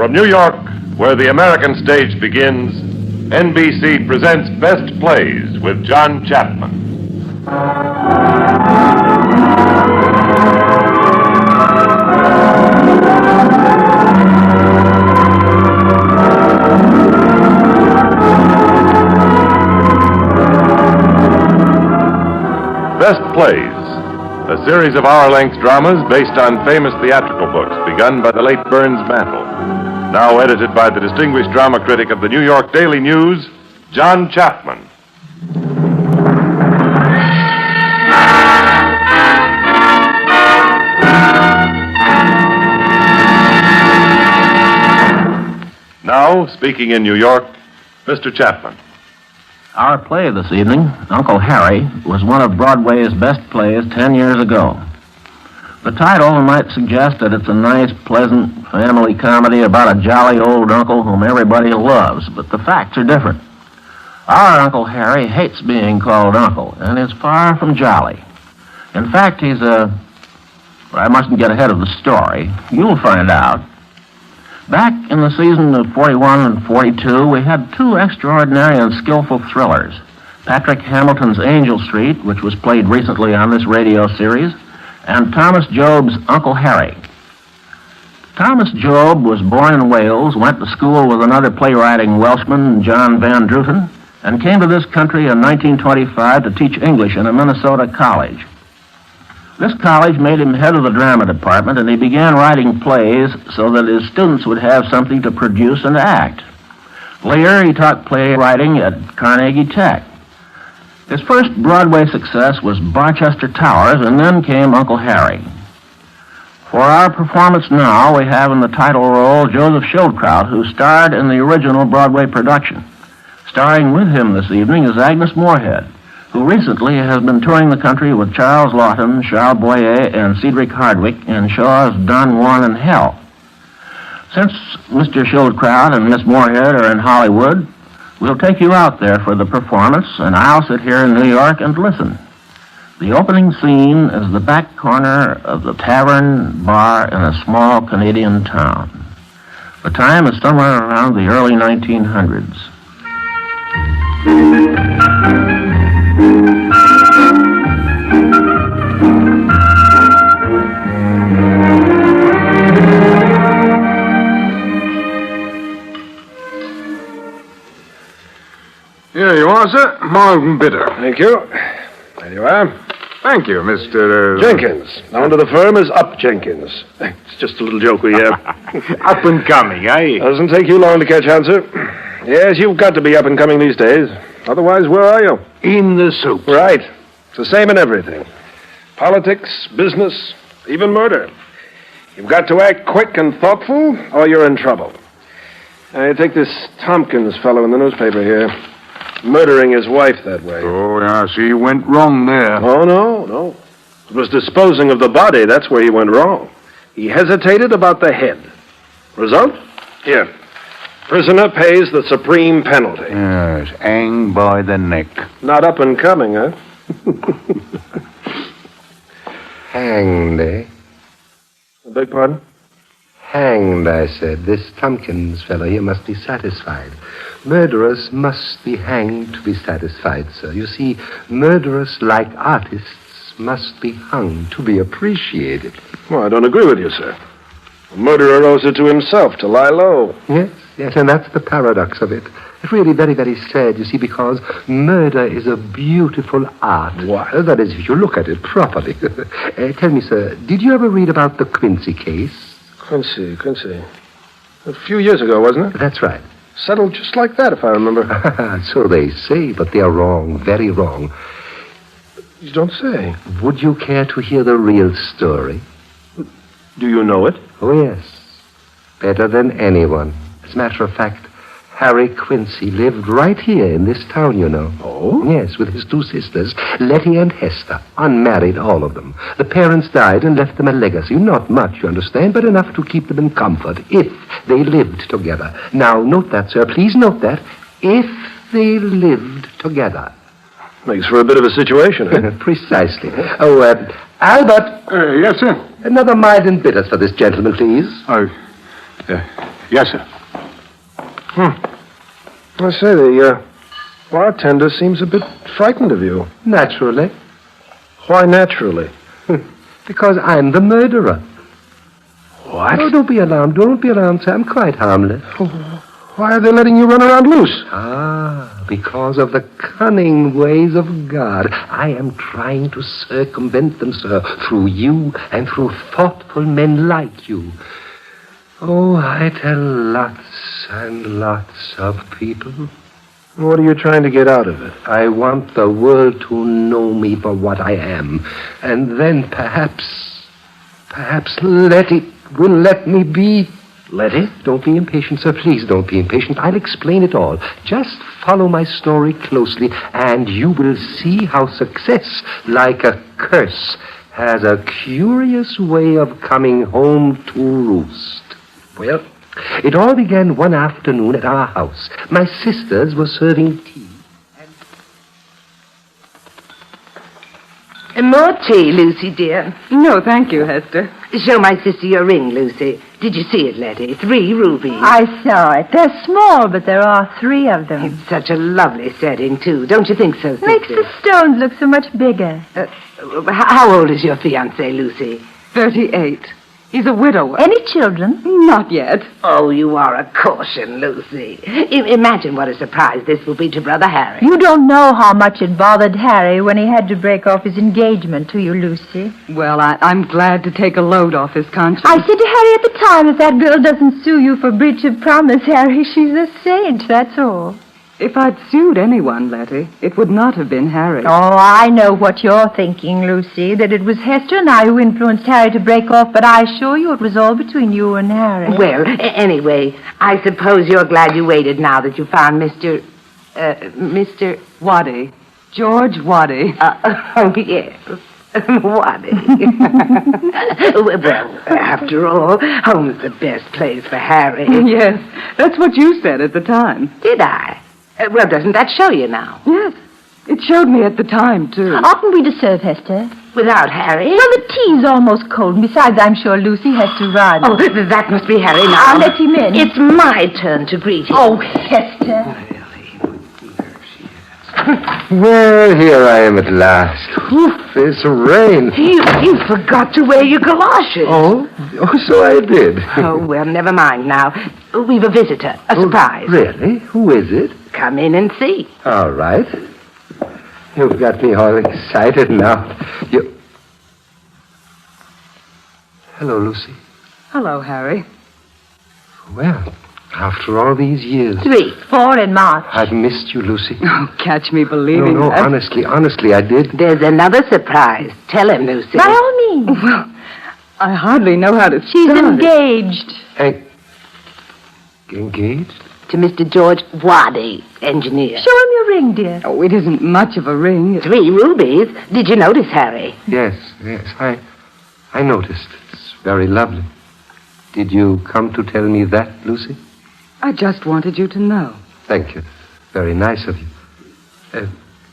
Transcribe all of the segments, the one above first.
From New York, where the American stage begins, NBC presents Best Plays with John Chapman. Best Plays, a series of hour-length dramas based on famous theatrical books begun by the late Burns Mantle. Now edited by the distinguished drama critic of the New York Daily News, John Chapman. Now, speaking in New York, Mr. Chapman. Our play this evening, Uncle Harry, was one of Broadway's best plays 10 years ago. The title might suggest that it's a nice, pleasant family comedy about a jolly old uncle whom everybody loves, but the facts are different. Our Uncle Harry hates being called uncle and is far from jolly. In fact, he's I mustn't get ahead of the story. You'll find out. Back in the season of 41 and 42, we had two extraordinary and skillful thrillers. Patrick Hamilton's Angel Street, which was played recently on this radio series, and Thomas Job's Uncle Harry. Thomas Job was born in Wales, went to school with another playwriting Welshman, John Van Druten, and came to this country in 1925 to teach English in a Minnesota college. This college made him head of the drama department, and he began writing plays so that his students would have something to produce and act. Later, he taught playwriting at Carnegie Tech. His first Broadway success was Barchester Towers, and then came Uncle Harry. For our performance now, we have in the title role Joseph Schildkraut, who starred in the original Broadway production. Starring with him this evening is Agnes Moorehead, who recently has been touring the country with Charles Laughton, Charles Boyer, and Cedric Hardwick in Shaw's Don Juan in Hell. Since Mr. Schildkraut and Miss Moorehead are in Hollywood, we'll take you out there for the performance, and I'll sit here in New York and listen. The opening scene is the back corner of the tavern bar in a small Canadian town. The time is somewhere around the early 1900s. Here you are, sir. Mild and bitter. Thank you. There you are. Thank you, Mr. Jenkins. Now, under the firm is Up Jenkins. It's just a little joke we have. Up and coming, eh? Doesn't take you long to catch on, sir. Yes, you've got to be up and coming these days. Otherwise, where are you? In the soup. Right. It's the same in everything. Politics, business, even murder. You've got to act quick and thoughtful, or you're in trouble. Now, take this Tompkins fellow in the newspaper here. Murdering his wife that way. Oh, yeah, see, you went wrong there. Oh, no. It was disposing of the body. That's where he went wrong. He hesitated about the head. Result? Here. Prisoner pays the supreme penalty. Yes, hang by the neck. Not up and coming, huh? Hanged, eh? I beg pardon? Hanged, I said. This Tompkins fellow here must be satisfied. Murderers must be hanged to be satisfied, sir. You see, murderers, like artists, must be hung to be appreciated. Well, I don't agree with you, sir. A murderer owes it to himself to lie low. Yes, and that's the paradox of it. It's really very, very sad, you see, because murder is a beautiful art. What? That is, if you look at it properly. Tell me, sir, did you ever read about the Quincy case? Quincy. A few years ago, wasn't it? That's right. Settled just like that, if I remember. So they say, but they are wrong, very wrong. You don't say. Would you care to hear the real story? Do you know it? Oh, yes. Better than anyone. As a matter of fact, Harry Quincy lived right here in this town, you know. Oh? Yes, with his two sisters, Letty and Hester, unmarried, all of them. The parents died and left them a legacy. Not much, you understand, but enough to keep them in comfort, if they lived together. Now, note that, sir. Please note that. If they lived together. Makes for a bit of a situation, eh? Precisely. Oh, Albert. Yes, sir. Another mild and bitters for this gentleman, please. Oh, Yes, sir. I say, the bartender seems a bit frightened of you. Naturally. Why naturally? Because I'm the murderer. What? Oh, don't be alarmed. Don't be alarmed, sir. I'm quite harmless. Why are they letting you run around loose? Because of the cunning ways of God. I am trying to circumvent them, sir, through you and through thoughtful men like you. Oh, I tell lots and lots of people. What are you trying to get out of it? I want the world to know me for what I am. And then perhaps Letty will let me be. Letty? Don't be impatient, sir. Please don't be impatient. I'll explain it all. Just follow my story closely, and you will see how success, like a curse, has a curious way of coming home to roost. Well, it all began one afternoon at our house. My sisters were serving tea. More tea, Lucy, dear. No, thank you, Hester. Show my sister your ring, Lucy. Did you see it, Letty? 3 rubies. I saw it. They're small, but there are 3 of them. It's such a lovely setting, too. Don't you think so, sister? Makes the stones look so much bigger. How old is your fiancé, Lucy? 38. He's a widower. Any children? Not yet. Oh, you are a caution, Lucy. Imagine what a surprise this will be to Brother Harry. You don't know how much it bothered Harry when he had to break off his engagement to you, Lucy. Well, I'm glad to take a load off his conscience. I said to Harry at the time, if that girl doesn't sue you for breach of promise, Harry, she's a saint, that's all. If I'd sued anyone, Letty, it would not have been Harry. Oh, I know what you're thinking, Lucy, that it was Hester and I who influenced Harry to break off, but I assure you it was all between you and Harry. Well, anyway, I suppose you're glad you waited now that you found Mr. Waddy. George Waddy. Oh, yes. Waddy. Well, after all, home's the best place for Harry. Yes, that's what you said at the time. Did I? Well, doesn't that show you now? Yes, it showed me at the time, too. Oughtn't we to serve, Hester? Without Harry? Well, the tea's almost cold, and besides, I'm sure Lucy has to run. Oh, that must be Harry now. I'll let him in. It's my turn to greet him. Oh, Hester. Well, here I am at last. Oof, this rain. You forgot to wear your galoshes. Oh, so I did. Oh, well, never mind now. We've a visitor, a surprise. Really? Who is it? Come in and see. All right. You've got me all excited now. Hello, Lucy. Hello, Harry. Well, after all these years. 3. 4 in March. I've missed you, Lucy. Oh, catch me believing No, that. honestly, I did. There's another surprise. Tell him, Lucy. By all means. Well, I hardly know how to She's start. engaged. Engaged? To Mr. George Waddy, engineer. Show him your ring, dear. Oh, it isn't much of a ring. 3 rubies. Did you notice, Harry? Yes, I noticed. It's very lovely. Did you come to tell me that, Lucy? I just wanted you to know. Thank you. Very nice of you.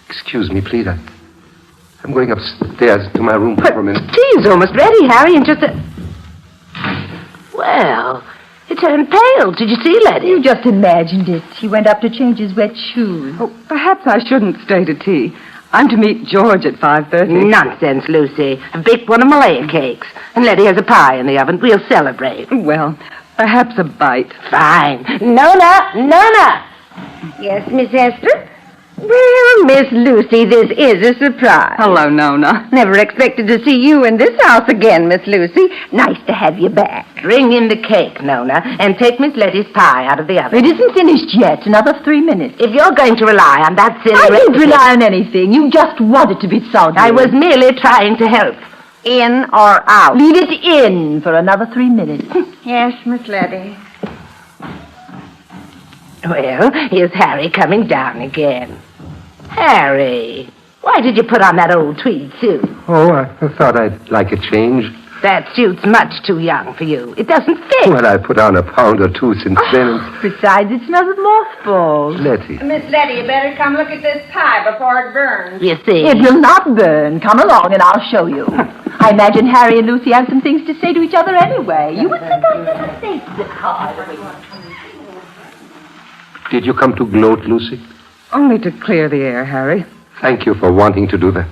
Excuse me, please. I'm going upstairs to my room for a minute. Tea's almost ready, Harry, in just a... Well, it turned pale. Did you see, Letty? You just imagined it. He went up to change his wet shoes. Oh, perhaps I shouldn't stay to tea. I'm to meet George at 5:30. Nonsense, Lucy. I've baked one of Malaya cakes, and Letty has a pie in the oven. We'll celebrate. Well, perhaps a bite. Fine. Nona! Yes, Miss Hester? Well, Miss Lucy, this is a surprise. Hello, Nona. Never expected to see you in this house again, Miss Lucy. Nice to have you back. Bring in the cake, Nona, and take Miss Letty's pie out of the oven. It isn't finished yet. Another 3 minutes. If you're going to rely on that silly... I didn't recipe- rely on anything. You just wanted to be soggy. I was merely trying to help. In or out? Leave it in for another 3 minutes. Yes, Miss Letty. Well, here's Harry coming down again. Harry, why did you put on that old tweed suit? Oh, I thought I'd like a change. That suit's much too young for you. It doesn't fit. Well, I put on a pound or two since then. Besides, it smells of mothballs. Letty. Miss Letty, you better come look at this pie before it burns. You see. It will not burn. Come along and I'll show you. I imagine Harry and Lucy have some things to say to each other anyway. You would think I'd never face this hard. Did you come to gloat, Lucy? Only to clear the air, Harry. Thank you for wanting to do that.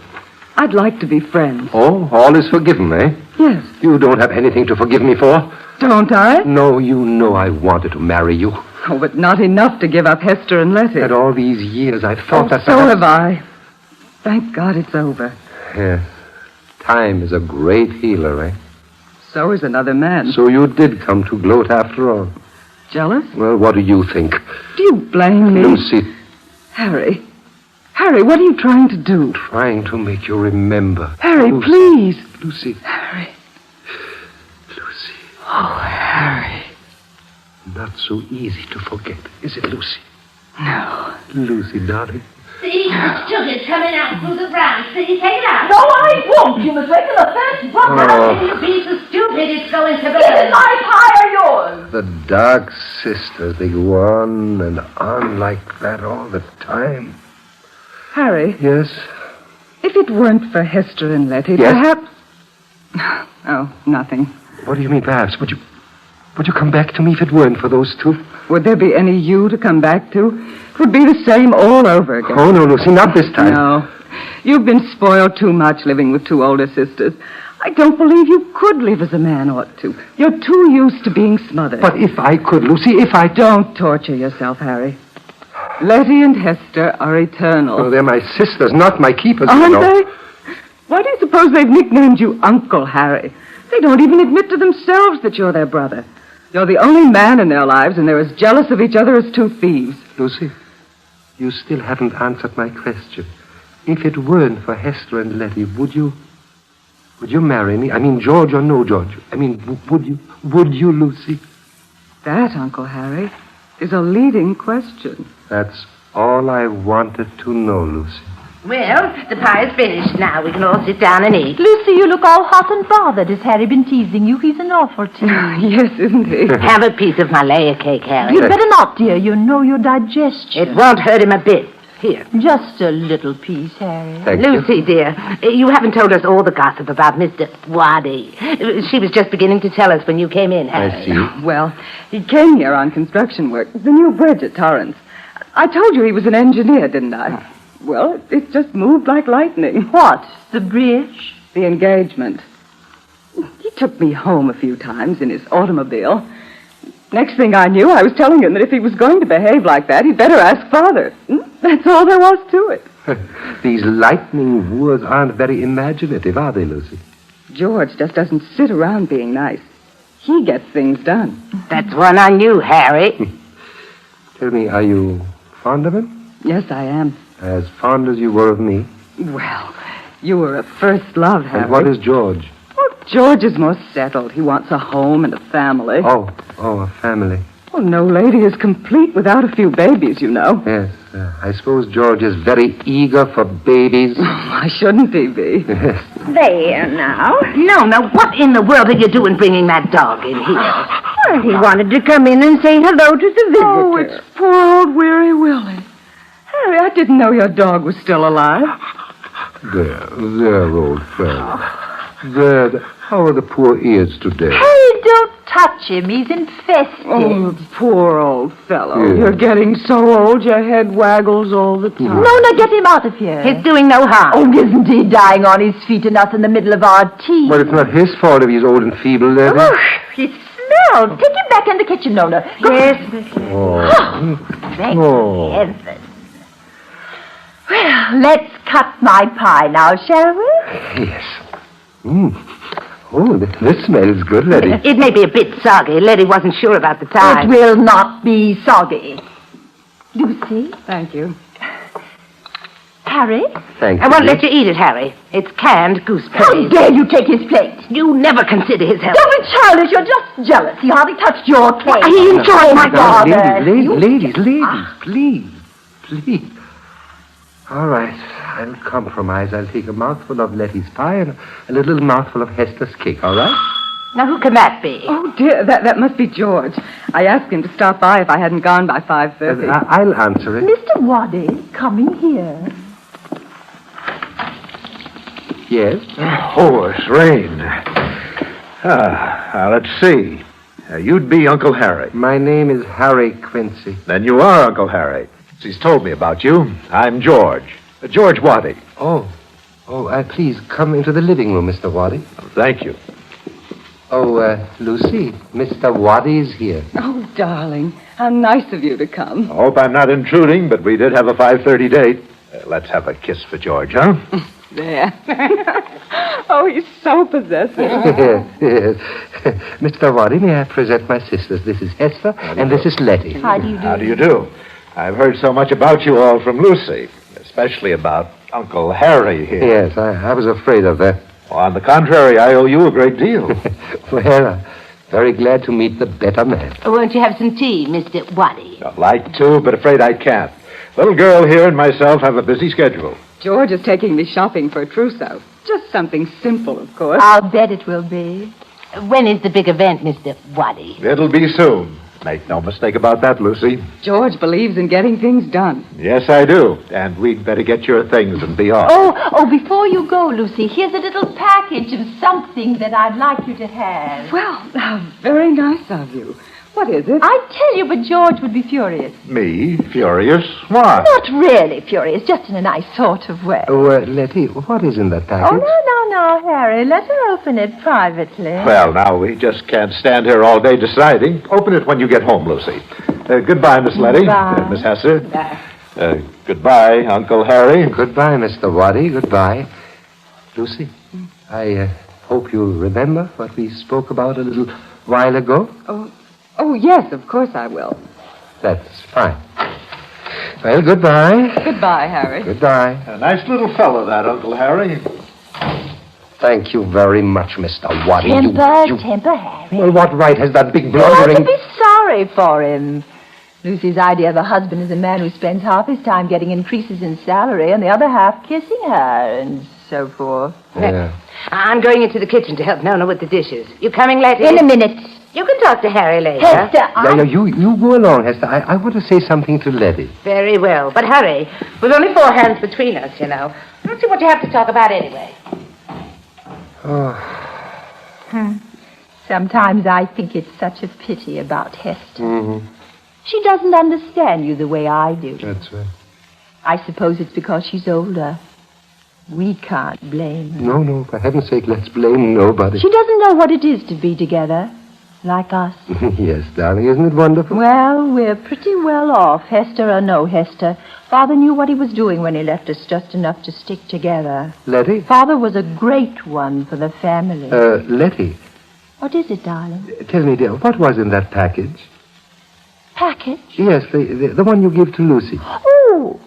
I'd like to be friends. Oh, all is forgiven, eh? Yes. You don't have anything to forgive me for. Don't I? No, you know I wanted to marry you. Oh, but not enough to give up Hester and Letty. And all these years I've thought that... So have I. Thank God it's over. Yes. Time is a great healer, eh? So is another man. So you did come to gloat after all. Jealous? Well, what do you think? Do you blame me? Lucy. Harry, what are you trying to do? Trying to make you remember. Harry, Lucy. please. Lucy. Harry. Lucy. Oh, Harry. Not so easy to forget, is it, Lucy? No. Lucy, darling. See, the sugar's coming out through the brown. See, take it out. No, I won't. You must wait till the first one. How can you be so stupid? It's going to burn. Is my pie or yours? The dark sisters, they go on and on like that all the time. Harry, Yes? if it weren't for Hester and Letty, Yes? perhaps... Oh, nothing. What do you mean, perhaps? Would you come back to me if it weren't for those two? Would there be any you to come back to? It would be the same all over again. Oh, no, Lucy, not this time. No. You've been spoiled too much living with two older sisters. I don't believe you could live as a man ought to. You're too used to being smothered. But if I could, Lucy, if I... Don't torture yourself, Harry. Letty and Hester are eternal. Oh, they're my sisters, not my keepers. Aren't you know. they? Why do you suppose they've nicknamed you Uncle Harry? They don't even admit to themselves that you're their brother. You're the only man in their lives, and they're as jealous of each other as two thieves. Lucy, you still haven't answered my question. If it weren't for Hester and Letty, would you marry me? I mean, George or no George? I mean, would you, Lucy? That, Uncle Harry, is a leading question. That's all I wanted to know, Lucy. Well, the pie is finished now. We can all sit down and eat. Lucy, you look all hot and bothered. Has Harry been teasing you? He's an awful tease. Yes, isn't he? Have a piece of my layer cake, Harry. You'd better not, dear. You know your digestion. It won't hurt him a bit. Here. Just a little piece, Harry. Thank Lucy, dear, you haven't told us all the gossip about Mr. Waddy. She was just beginning to tell us when you came in, Harry. I see. Well, he came here on construction work. The new bridge at Torrance. I told you he was an engineer, didn't I? Well, it just moved like lightning. What? The bridge? The engagement. He took me home a few times in his automobile. Next thing I knew, I was telling him that if he was going to behave like that, he'd better ask Father. That's all there was to it. These lightning wooers aren't very imaginative, are they, Lucy? George just doesn't sit around being nice. He gets things done. That's one on you, Harry. Tell me, are you fond of him? Yes, I am. As fond as you were of me? Well, you were a first love, Harry. And what is George? Well, George is more settled. He wants a home and a family. Oh, a family. Well, no lady is complete without a few babies, you know. Yes, I suppose George is very eager for babies. Why shouldn't he be? Yes. There now. No, what in the world are you doing bringing that dog in here? Well, he wanted to come in and say hello to the visitor. Oh, it's poor old Weary Willie. Harry, I didn't know your dog was still alive. There, old friend. There, how are the poor ears today? Hey, don't touch him. He's infested. Oh, poor old fellow. Yes. You're getting so old your head waggles all the time. No, get him out of here. He's doing no harm. Oh, isn't he dying on his feet enough in the middle of our tea? Well, it's not his fault if he's old and feeble, Letty. Oh, he smells. Take him back in the kitchen, Nona. Go. Yes, Miss Lady. Thank Oh. heaven. Well, let's cut my pie now, shall we? Yes. Oh, this smells good, Letty. It may be a bit soggy. Letty wasn't sure about the time. It will not be soggy. Lucy? Thank you. Harry? Thank you. I won't let you eat it, Harry. It's canned How gooseberries. dare you take his plate? You never consider his health. Don't be childish. You're just jealous. He hardly touched your plate. He enjoyed my God. Ladies, please. All right, I'll compromise. I'll take a mouthful of Letty's pie and a little mouthful of Hester's cake, all right? Now, who can that be? Oh, dear, that must be George. I asked him to stop by if I hadn't gone by 5:30. I'll answer it. Mr. Waddy, coming here. Yes? Oh, it's rain. Let's see. You'd be Uncle Harry. My name is Harry Quincy. Then you are Uncle Harry. She's told me about you. I'm George. George Waddy. Oh, please come into the living room, Mr. Waddy. Thank you. Oh, Lucy, Mr. Waddy is here. Oh, darling, how nice of you to come. I hope I'm not intruding, but we did have a 5:30 date. Let's have a kiss for George, huh? There. Oh, he's so possessive. Yes. Mr. Waddy, may I present my sisters? This is Hester, and this is Letty. How do you do? How do you do? I've heard so much about you all from Lucy, especially about Uncle Harry here. Yes, I was afraid of that. Well, on the contrary, I owe you a great deal. Well, I'm very glad to meet the better man. Won't you have some tea, Mr. Waddy? I'd like to, but afraid I can't. Little girl here and myself have a busy schedule. George is taking me shopping for a trousseau. Just something simple, of course. I'll bet it will be. When is the big event, Mr. Waddy? It'll be soon. Make no mistake about that, Lucy. George believes in getting things done. Yes, I do. And we'd better get your things and be off. Oh, before you go, Lucy, here's a little package of something that I'd like you to have. Well, how very nice of you. What is it? I'd tell you, but George would be furious. Me? Furious? Why? Not really furious, just in a nice sort of way. Oh, Letty, what is in that package? Oh, no, Harry. Let her open it privately. Well, now, we just can't stand here all day deciding. Open it when you get home, Lucy. Goodbye, Miss Letty. Goodbye. Miss Hesser. Goodbye. Goodbye, Uncle Harry. Goodbye, Mr. Waddy. Goodbye. Lucy, I hope you remember what we spoke about a little while ago. Oh, yes, of course I will. That's fine. Well, goodbye. Goodbye, Harry. Goodbye. A nice little fellow, that Uncle Harry. Thank you very much, Mr. Waddy. Temper, Harry. Well, what right has that big You ought blundering... to be sorry for him. Lucy's idea of a husband is a man who spends half his time getting increases in salary and the other half kissing her and so forth. Yeah. I'm going into the kitchen to help Nona with the dishes. You coming, Letty? In a minute. You can talk to Harry later. Hester, Yeah, you go along, Hester. I want to say something to Letty. Very well. But hurry. We've only 4 hands between us, you know. Let's see what you have to talk about anyway. Sometimes I think it's such a pity about Hester. Mm-hmm. She doesn't understand you the way I do. That's right. I suppose it's because she's older. We can't blame her. No, for heaven's sake, let's blame nobody. She doesn't know what it is to be together, like us. Yes, darling, isn't it wonderful? Well, we're pretty well off, Hester or no Hester. Father knew what he was doing when he left us just enough to stick together. Letty? Father was a great one for the family. Letty, What is it, darling? tell me, dear, what was in that package? Package? Yes, the one you gave to Lucy. Oh,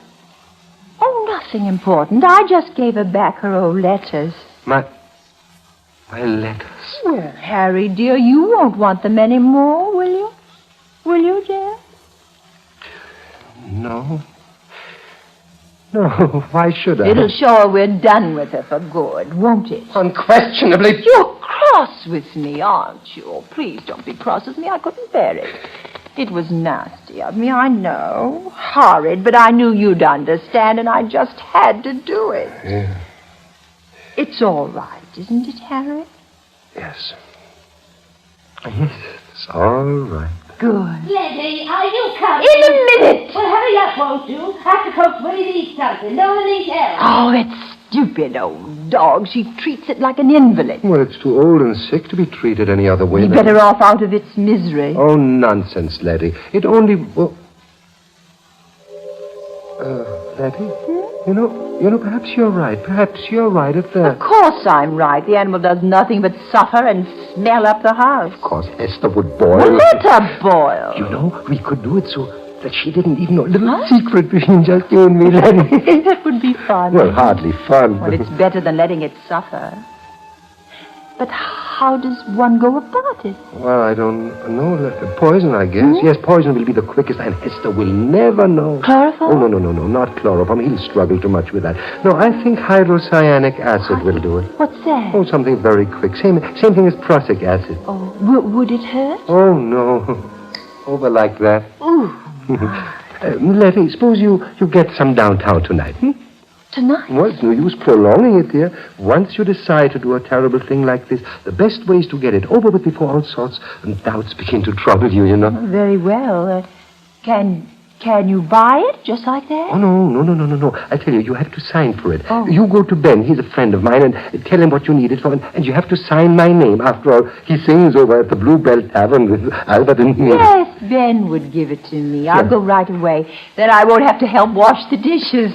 nothing important. I just gave her back her old letters. My letters. Well, Harry, dear, you won't want them anymore, will you? Will you, dear? No, why should I? It'll show her we're done with her for good, won't it? Unquestionably. You're cross with me, aren't you? Oh, please don't be cross with me. I couldn't bear it. It was nasty of me, I know. Horrid, but I knew you'd understand, and I just had to do it. Yeah. It's all right, isn't it, Harry? Yes. Yes, it's all right. Good. Letty, are you coming? In a minute! Well, hurry up, won't you? I have to coax Willie to eat something. No one eats else. Oh, that stupid old dog. She treats it like an invalid. Well, it's too old and sick to be treated any other way. Be than- better off out of its misery. Oh, nonsense, Letty. It only... Well... Letty? You know, perhaps you're right. Perhaps you're right at that. Of course I'm right. The animal does nothing but suffer and smell up the house. Of course, Esther would boil. Well, let her boil. You know, we could do it so that she didn't even know. A little secret between just you and me, Letty. That would be fun. Well, hardly fun. Well, it's better than letting it suffer. But how does one go about it? Well, I don't know. Poison, I guess. Yes, poison will be the quickest, and Hester will never know. Chloroform? Oh, no, not chloroform. He'll struggle too much with that. No, I think hydrocyanic acid will do it. What's that? Oh, something very quick. Same thing as prussic acid. Oh, would it hurt? Oh, no. Over like that. Ooh. Letty, suppose you get some downtown tonight, Tonight? Well, it's no use prolonging it, dear. Once you decide to do a terrible thing like this, the best way is to get it over with before all sorts of doubts begin to trouble you, you know. Oh, very well. Can you buy it just like that? Oh, no. I tell you, you have to sign for it. Oh. You go to Ben, he's a friend of mine, and tell him what you need it for, and you have to sign my name. After all, he sings over at the Bluebell Tavern with Alfred and me. Yes, Ben would give it to me. I'll go right away. Then I won't have to help wash the dishes.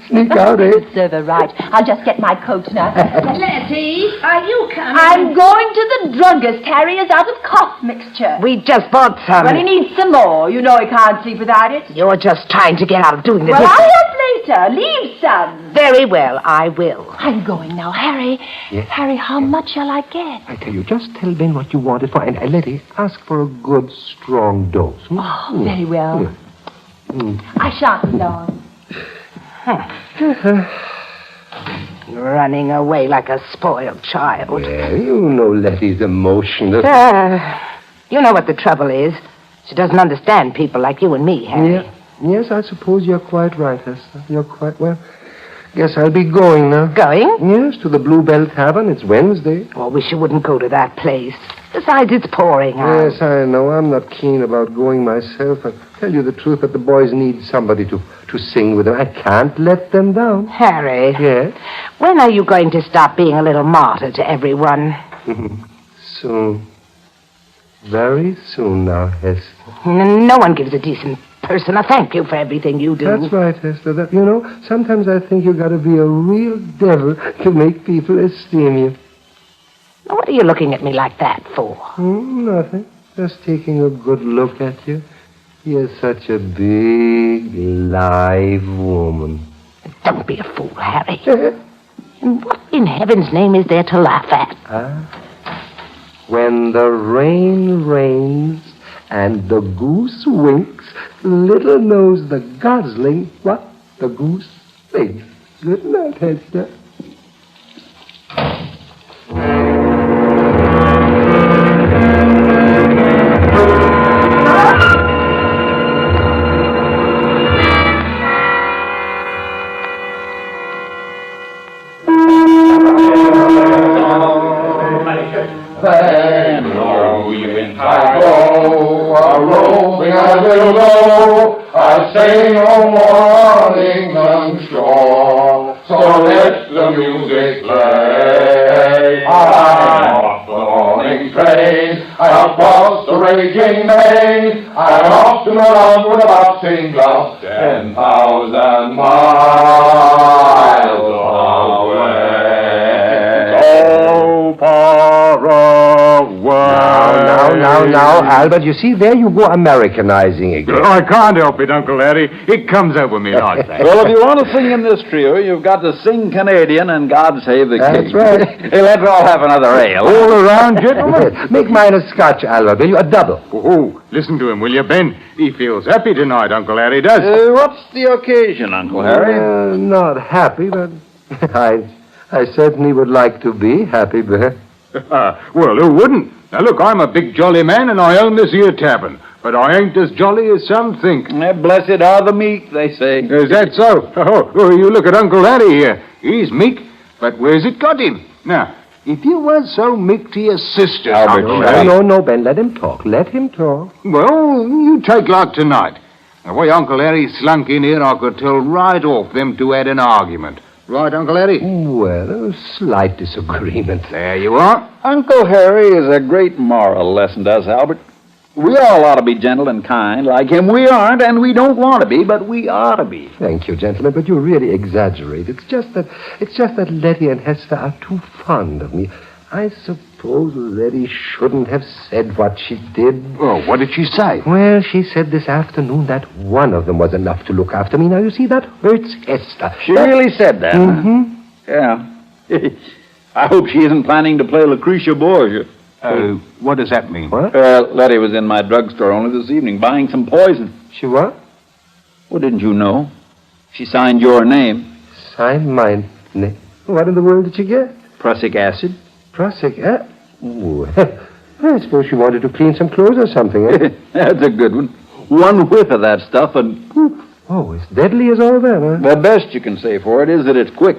Sneak out, eh? Server, right. I'll just get my coat now. Letty, are you coming? I'm going to the druggist. Harry is out of cough mixture. We just bought some. Well, he needs some more. You know he can't sleep without it. You're just trying to get out of doing the Well, dishes. I'll help later. Leave some. Very well, I will. I'm going now, Harry. Yes? Harry, how much shall I get? I tell you, just tell Ben what you want it for, and Letty, ask for a good, strong dose. Hmm? Oh, very well. Yeah. I shan't be long. Running away like a spoiled child. Well, you know Letty's emotionless. You know what the trouble is. She doesn't understand people like you and me, Harry. Yeah. Yes, I suppose you're quite right, Esther. You're quite... Well, guess I'll be going now. Going? Yes, to the Bluebell Tavern. It's Wednesday. Oh, I wish you wouldn't go to that place. Besides, it's pouring out. Yes, I know. I'm not keen about going myself. I tell you the truth, that the boys need somebody to sing with them. I can't let them down. Harry. Yes? When are you going to stop being a little martyr to everyone? Soon. Very soon now, Hester. No one gives a decent person a thank you for everything you do. That's right, Hester. You know, sometimes I think you've got to be a real devil to make people esteem you. What are you looking at me like that for? Nothing. Just taking a good look at you. You're such a big, live woman. Don't be a fool, Harry. And what in heaven's name is there to laugh at? When the rain rains and the goose winks, little knows the gosling what the goose thinks. Good night, Hester. Sing on one England shore, so let the music play. I'm off the morning train, I'll cross the raging main, I'm off to Milan with about St. Cloud, 10,000 miles away. So far away. Now, Albert, you see, there you go Americanizing again. Oh, I can't help it, Uncle Harry. It comes over me like that. Well, if you want to sing in this trio, you've got to sing Canadian and God Save the King. That's right. Hey, let's all have another ale. All around, gentlemen. Make mine a Scotch, Albert, will you? A double. Oh, listen to him, will you, Ben? He feels happy tonight, Uncle Harry does. What's the occasion, Uncle Harry? Not happy, but I certainly would like to be happy, Ben. Well, who wouldn't? Now, look, I'm a big jolly man, and I own this here tavern. But I ain't as jolly as some think. Blessed are the meek, they say. Is that so? Oh, you look at Uncle Harry here. He's meek, but where's it got him? Now, if you was so meek to your sister... Albert, No, Ben, let him talk. Let him talk. Well, you take like tonight. The way Uncle Harry slunk in here, I could tell right off them two had an argument. Right, Uncle Harry? Well, a slight disagreement. There you are. Uncle Harry is a great moral lesson to us, Albert. We all ought to be gentle and kind like him. We aren't, and we don't want to be, but we ought to be. Thank you, gentlemen, but you really exaggerate. It's just that Letty and Hester are too fond of me. I suppose Letty shouldn't have said what she did. Oh, what did she say? Well, she said this afternoon that one of them was enough to look after me. Now, you see, that hurts Hester. She really said that, Mm-hmm. huh? Yeah. I hope she isn't planning to play Lucretia Borgia. What does that mean? What? Letty was in my drugstore only this evening buying some poison. She what? Well, didn't you know? She signed your name. Signed my name. What in the world did she get? Prussic acid. Prussic acid? Oh, I suppose she wanted to clean some clothes or something, eh? That's a good one. One whiff of that stuff and poof, Oh, it's deadly as all that, huh? The best you can say for it is that it's quick.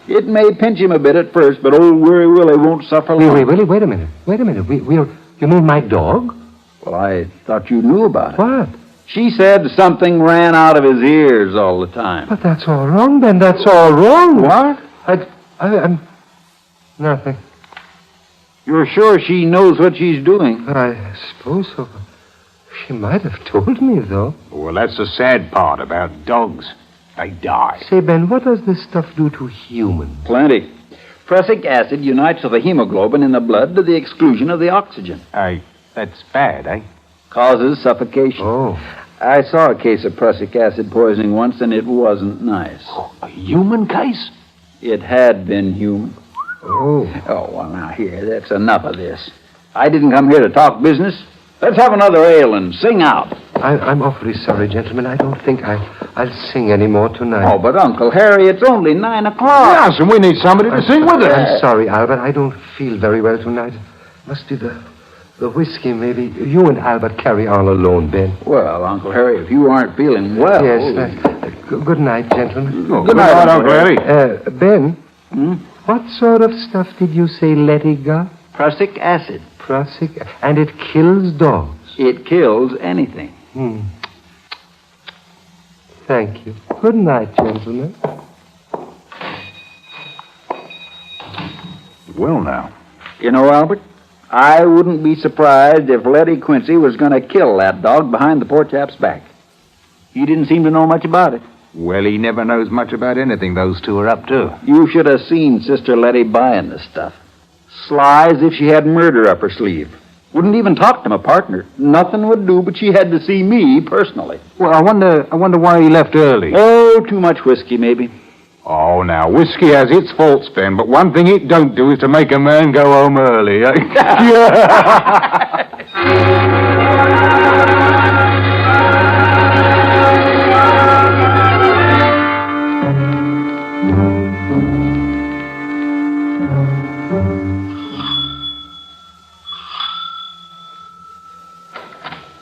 It may pinch him a bit at first, but old Weary Willie won't suffer long. Wait, Willie, wait a minute. You mean my dog? Well, I thought you knew about it. What? She said something ran out of his ears all the time. But that's all wrong, Ben. That's all wrong. What? I'm... Nothing. You're sure she knows what she's doing? I suppose so. She might have told me, though. Well, that's the sad part about dogs. They die. Say, Ben, what does this stuff do to humans? Plenty. Prussic acid unites with the hemoglobin in the blood to the exclusion of the oxygen. Hey, that's bad, eh? Causes suffocation. Oh. I saw a case of prussic acid poisoning once, and it wasn't nice. A human case? It had been human. Oh. Oh, well, now, here, that's enough of this. I didn't come here to talk business. Let's have another ale and sing out. I'm awfully sorry, gentlemen. I don't think I'll sing any more tonight. Oh, but Uncle Harry, it's only 9 o'clock. Yes, and we need somebody to sing with us. I'm sorry, Albert. I don't feel very well tonight. Must be the whiskey, maybe. You and Albert carry on alone, Ben. Well, Uncle Harry, if you aren't feeling well... Yes, good night, gentlemen. Good night, Uncle Harry. Ben, what sort of stuff did you say Letty got? Prussic acid. Prussic, and it kills dogs. It kills anything. Thank you. Good night, gentlemen. Well, now. You know, Albert, I wouldn't be surprised if Letty Quincy was going to kill that dog behind the poor chap's back. He didn't seem to know much about it. Well, he never knows much about anything those two are up to. You should have seen Sister Letty buying the stuff. Sly as if she had murder up her sleeve. Wouldn't even talk to my partner. Nothing would do, but she had to see me personally. Well, I wonder why he left early. Oh, too much whiskey, maybe. Oh, now, whiskey has its faults, Ben, but one thing it don't do is to make a man go home early.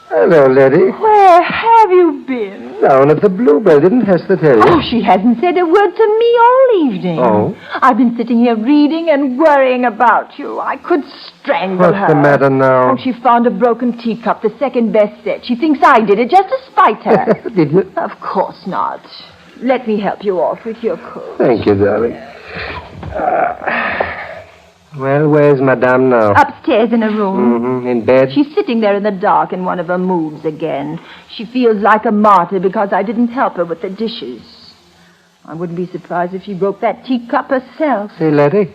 Hello, Letty. Where have you been? Down at the Bluebell. Didn't Hester tell you? Oh, she hasn't said a word to me all evening. Oh? I've been sitting here reading and worrying about you. I could strangle her. What's the matter now? Oh, she found a broken teacup, the second best set. She thinks I did it just to spite her. Did you? Of course not. Let me help you off with your coat. Thank you, darling. Well, where's Madame now? Upstairs in a room. In bed? She's sitting there in the dark in one of her moods again. She feels like a martyr because I didn't help her with the dishes. I wouldn't be surprised if she broke that teacup herself. Say, Letty.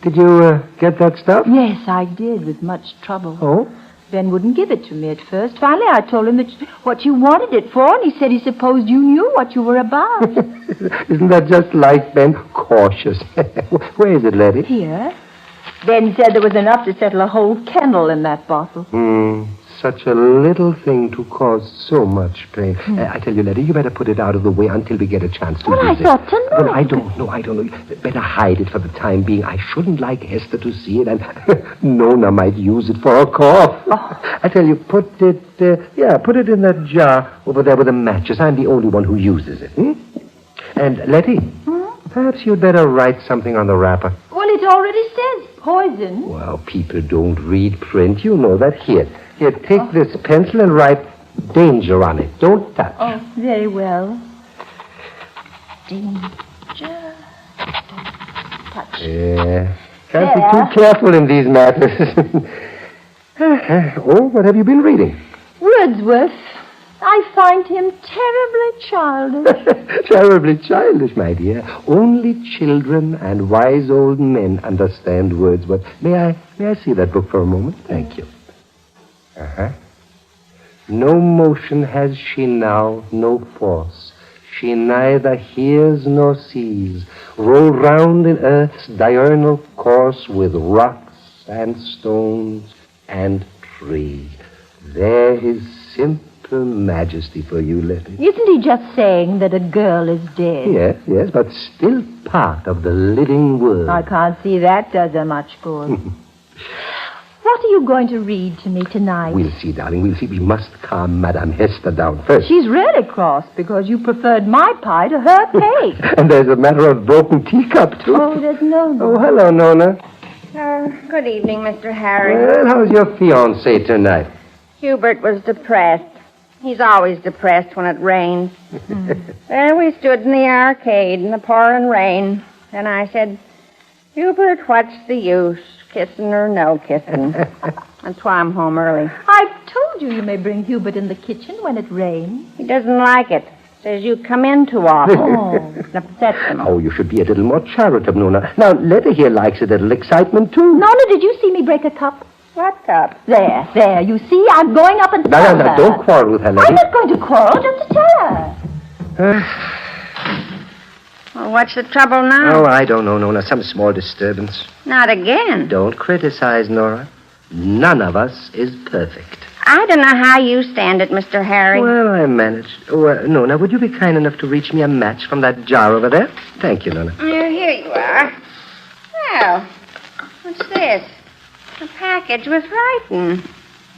Did you get that stuff? Yes, I did, with much trouble. Oh? Ben wouldn't give it to me at first. Finally, I told him what you wanted it for, and he said he supposed you knew what you were about. Isn't that just like Ben? Cautious. Where is it, Letty? Here. Ben said there was enough to settle a whole kennel in that bottle. Such a little thing to cause so much pain. I tell you, Letty, you better put it out of the way until we get a chance to use I it. thought tonight. Well, I don't know. Better hide it for the time being. I shouldn't like Hester to see it, and Nona might use it for a cough. Oh. I tell you, put it in that jar over there with the matches. I'm the only one who uses it. And, Letty, perhaps you'd better write something on the wrapper. Well, it already says poison. Well, people don't read print. You know that. Here, take this pencil and write danger on it. Don't touch. Oh, very well. Danger. Don't touch. Yeah. Can't be too careful in these matters. Oh, what have you been reading? Wordsworth. I find him terribly childish. Terribly childish, my dear. Only children and wise old men understand Wordsworth. May I see that book for a moment? Thank you. No motion has she now, no force. She neither hears nor sees. Roll round in earth's diurnal course with rocks and stones and trees. There is simple majesty for you, Letty. Isn't he just saying that a girl is dead? Yes, but still part of the living world. I can't see that does her much good. Why What are you going to read to me tonight? We'll see, darling. We'll see. We must calm Madame Hester down first. She's really cross because you preferred my pie to her cake. And there's a matter of broken teacup, too. Oh, there's Nona. Oh, hello, Nona. Good evening, Mr. Harry. Well, how's your fiancé tonight? Hubert was depressed. He's always depressed when it rains. There we stood in the arcade in the pouring rain. And I said, Hubert, what's the use? Kissing or no kissing? That's why I'm home early. I've told you may bring Hubert in the kitchen when it rains. He doesn't like it. Says you come in too often. It upsets him. Oh, you should be a little more charitable, Nona. Now, Letty here likes a little excitement, too. Nona, did you see me break a cup? What cup? There. You see, I'm going up and tell her. No, don't quarrel with her, Letty. I'm not going to quarrel, just to tell her. Well, what's the trouble now? Oh, I don't know, Nona. Some small disturbance. Not again. Don't criticize, Nora. None of us is perfect. I don't know how you stand it, Mr. Harry. Well, I managed. Oh, Nona, would you be kind enough to reach me a match from that jar over there? Thank you, Nona. Here you are. Well, what's this? A package with writing.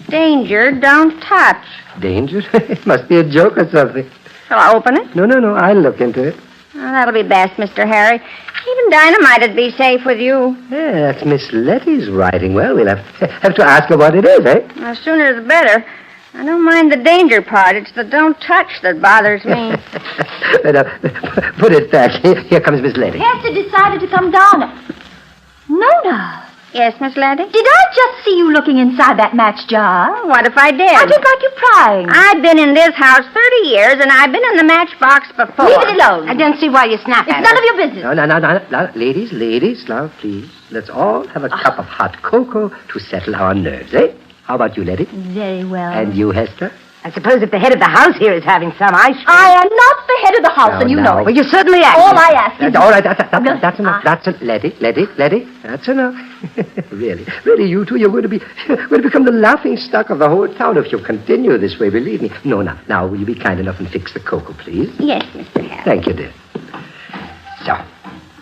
Danger, don't touch. Danger? It must be a joke or something. Shall I open it? No, I'll look into it. Well, that'll be best, Mr. Harry. Even dynamite'd be safe with you. Yeah, that's Miss Letty's writing. Well, we'll have to ask her what it is, eh? The sooner the better. I don't mind the danger part. It's the don't touch that bothers me. Put it back. Here comes Miss Letty. Hester decided to come down. Nona. Yes, Miss Letty? Did I just see you looking inside that match jar? What if I did? I didn't like you prying. I've been in this house 30 years, and I've been in the matchbox before. Leave it alone. I don't see why you snap at It's none of your business. No. Ladies, now, please. Let's all have a cup of hot cocoa to settle our nerves, eh? How about you, Letty? Very well. And you, Hester? I suppose if the head of the house here is having some ice cream. I am not the head of the house, and you know it. Well, you certainly are. All I ask is... All right, that's enough. Letty, that's enough. Really, you two, you're going to become the laughing stock of the whole town if you continue this way, believe me. No, now, will you be kind enough and fix the cocoa, please? Yes, Mr. Harry. Thank you, dear. So,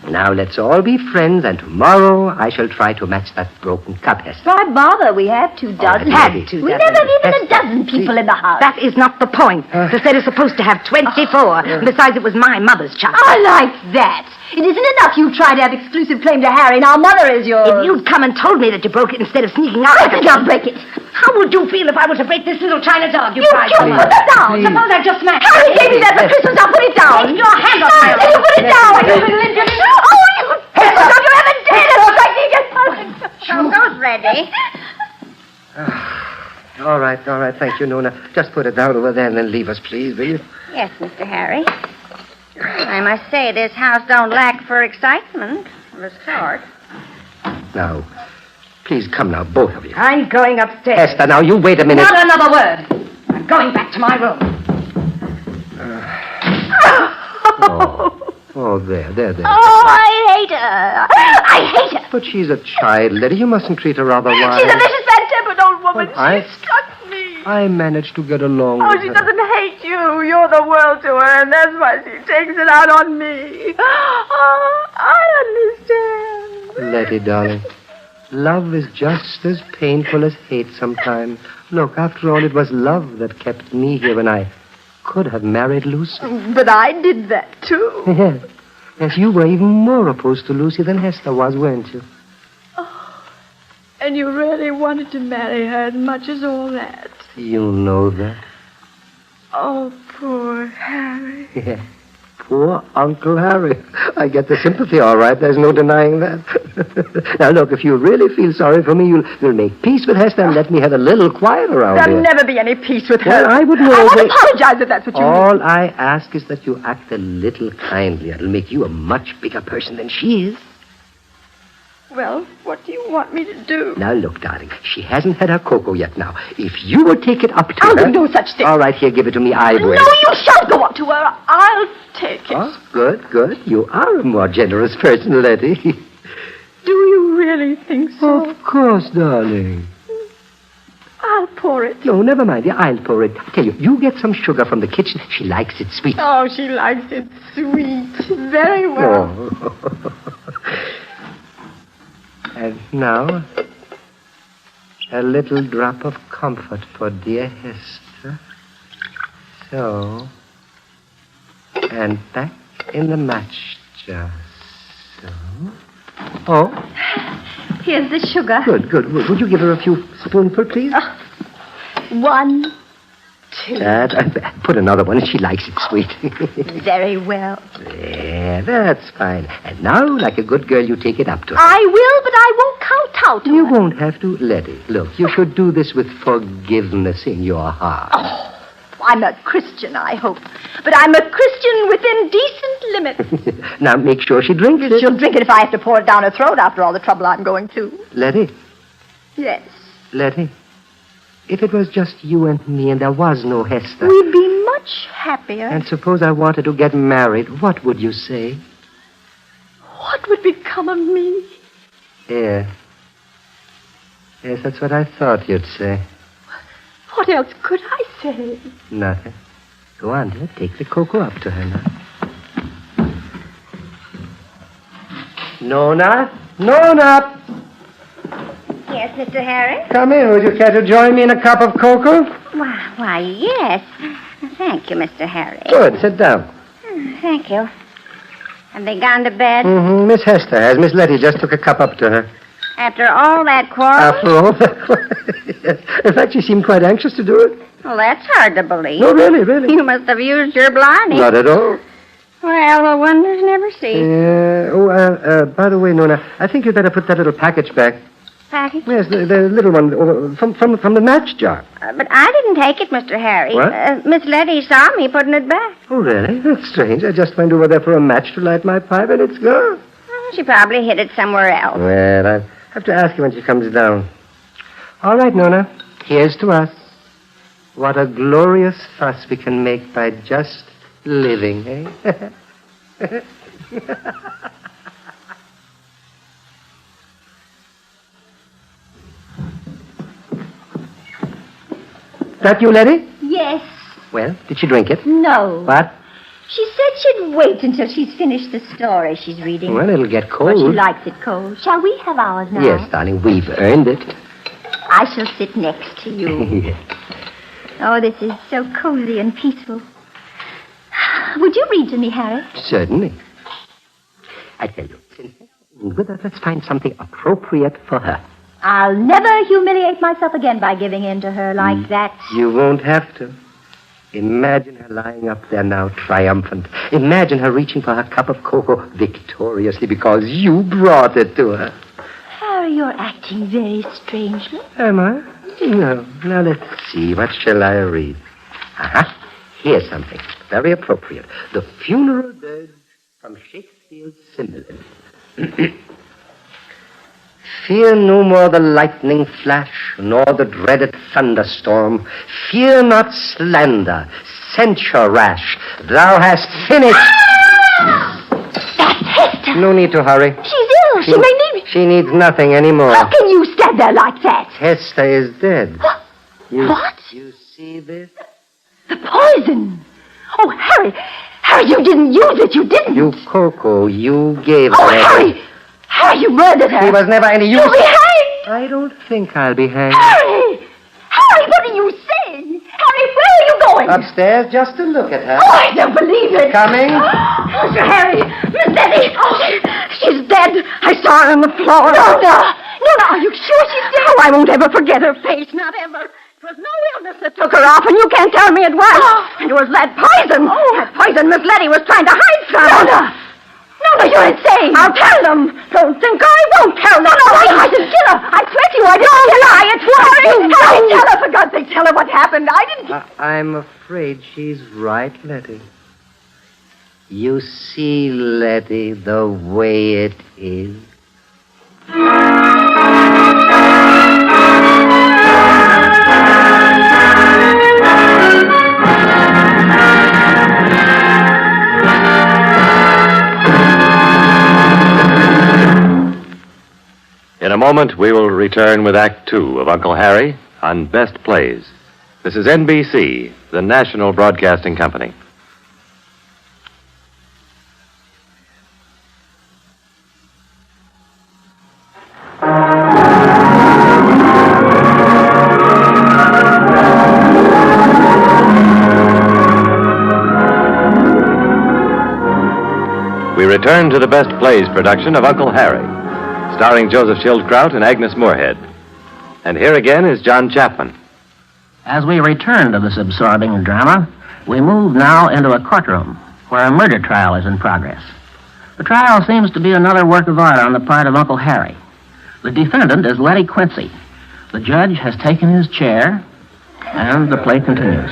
now let's all be friends, and tomorrow I shall try to match that broken cup, Hester. Why bother? We have 2 dozen. We never have even a dozen people in the house. That is not the point. The set is supposed to have 24. Besides, it was my mother's chocolate. I like that. It isn't enough you try to have exclusive claim to Harry. Now, Mother is yours. If you'd come and told me that you broke it instead of sneaking out... I think I'll break it. How would you feel if I were to break this little china dog you cried for? Put that down. Please. Suppose I just smashed it. Harry gave me that for Christmas. Now put it down. Take your hand off my You put it down. You little idiot. Oh, you... Don't you ever dare to strike me again. Cocoa's ready. All right. Thank you, Nona. Just put it down over there and then leave us, please, will you? Yes, Mr. Harry. I must say this house don't lack for excitement of a sort. Now, please come now, both of you. I'm going upstairs. Hester, now, you wait a minute. Not another word. I'm going back to my room. Oh, there. Oh, I hate her. But she's a child, Letty. You mustn't treat her rather wild. She's a vicious, bad-tempered old woman. Well, She struck me. I managed to get along Oh, with she her. doesn't hate you. You're the world to her, and that's why she takes it out on me. Oh, I understand. Letty, darling, love is just as painful as hate sometimes. Look, after all, it was love that kept me here when I could have married Lucy. But I did that, too. Yes, you were even more opposed to Lucy than Hester was, weren't you? And you really wanted to marry her as much as all that. You know that. Oh, poor Harry. Yeah. Poor Uncle Harry. I get the sympathy, all right. There's no denying that. Now, look, if you really feel sorry for me, you'll make peace with Hester and let me have a little quiet around There'll here. never be any peace with her. Well, I wouldn't I won't always... apologize if that's what you mean. All I ask is that you act a little kindly. It'll make you a much bigger person than she is. Well, what do you want me to do? Now, look, darling, she hasn't had her cocoa yet now. If you will take it up to I'll her... do no such thing. All right, here, give it to me. I will. No, you shan't go up to her. I'll take it. Oh, good. You are a more generous person, Letty. Do you really think so? Of course, darling. I'll pour it. No, never mind. Yeah, I'll pour it. I tell you, you get some sugar from the kitchen. She likes it sweet. Oh, she likes it sweet. Very well. Oh. And now... A little drop of comfort for dear Hester. So. And back in the match jar. So. Oh. Here's the sugar. Good. Would you give her a few spoonfuls, please? 1, 2. Put another one. She likes it sweet. Very well. Yeah, that's fine. And now, like a good girl, you take it up to her. I will, but I won't count out. You won't have to, Letty. Look, you should do this with forgiveness in your heart. Oh, I'm a Christian, I hope. But I'm a Christian within decent limits. Now, make sure she drinks it. She'll drink it if I have to pour it down her throat after all the trouble I'm going to. Letty. Yes. Letty. If it was just you and me and there was no Hester... We'd be much happier. And suppose I wanted to get married, what would you say? What would become of me? Yeah. Yes, that's what I thought you'd say. What else could I say? Nothing. Go on, dear. Take the cocoa up to her now. Nona! Yes, Mr. Harry? Come in. Would you care to join me in a cup of cocoa? Why, yes. Thank you, Mr. Harry. Good. Sit down. Thank you. Have they gone to bed? Mm-hmm. Miss Hester has. Miss Letty just took a cup up to her. After all that quarrel? After all that quarrel? In fact, she seemed quite anxious to do it. Well, that's hard to believe. No, really. You must have used your blarney. Not at all. Well, wonders never cease. By the way, Nona, I think you'd better put that little package back. Package? Yes, the little one from the match jar. But I didn't take it, Mr. Harry. What? Miss Letty saw me putting it back. Oh, really? That's strange. I just went over there for a match to light my pipe, and it's gone. She probably hid it somewhere else. Well, I have to ask her when she comes down. All right, Nona. Here's to us. What a glorious fuss we can make by just living, eh? That you, Letty? Yes. Well, did she drink it? No. What? She said she'd wait until she's finished the story she's reading. Well, it'll get cold. But she likes it cold. Shall we have ours now? Yes, darling, we've earned it. I shall sit next to you. Oh, this is so cozy and peaceful. Would you read to me, Harry? Certainly. I tell you, since with us, let's find something appropriate for her. I'll never humiliate myself again by giving in to her like that. You won't have to. Imagine her lying up there now, triumphant. Imagine her reaching for her cup of cocoa victoriously because you brought it to her. Harry, you're acting very strangely. Am I? No. Now, let's see. What shall I read? Here's something very appropriate. The Funeral Dirge from Shakespeare's Cymbeline. Fear no more the lightning flash, nor the dreaded thunderstorm. Fear not slander, censure rash. Thou hast finished. That's Hester. No need to hurry. She's ill. She may need... She needs nothing anymore. How can you stand there like that? Hester is dead. What? You see this? The poison. Oh, Harry. Harry, you didn't use it. You didn't. You cocoa. You gave her. Oh, Harry. Harry, you murdered her. She was never any use. You'll be hanged. I don't think I'll be hanged. Harry! Harry, what are you saying? Harry, where are you going? Upstairs, just to look at her. Oh, I don't believe it. Coming? Mr. Harry, Miss Letty. Oh, she's dead. I saw her on the floor. No, are you sure she's dead? Oh, I won't ever forget her face, not ever. It was no illness that took her off, and you can't tell me it was. And it was that poison. That poison Miss Letty was trying to hide from us. No, you're insane. I'll tell them. Don't think I won't tell them. No, I didn't kill her. I swear to you, I didn't kill her. It's Harry. Harry, tell her, for God's sake, tell her what happened. I didn't... I'm afraid she's right, Letty. You see, Letty, the way it is. In a moment, we will return with Act Two of Uncle Harry on Best Plays. This is NBC, the National Broadcasting Company. return to the Best Plays production of Uncle Harry, starring Joseph Schildkraut and Agnes Moorehead. And here again is John Chapman. As we return to this absorbing drama, we move now into a courtroom where a murder trial is in progress. The trial seems to be another work of art on the part of Uncle Harry. The defendant is Letty Quincy. The judge has taken his chair, and the play continues.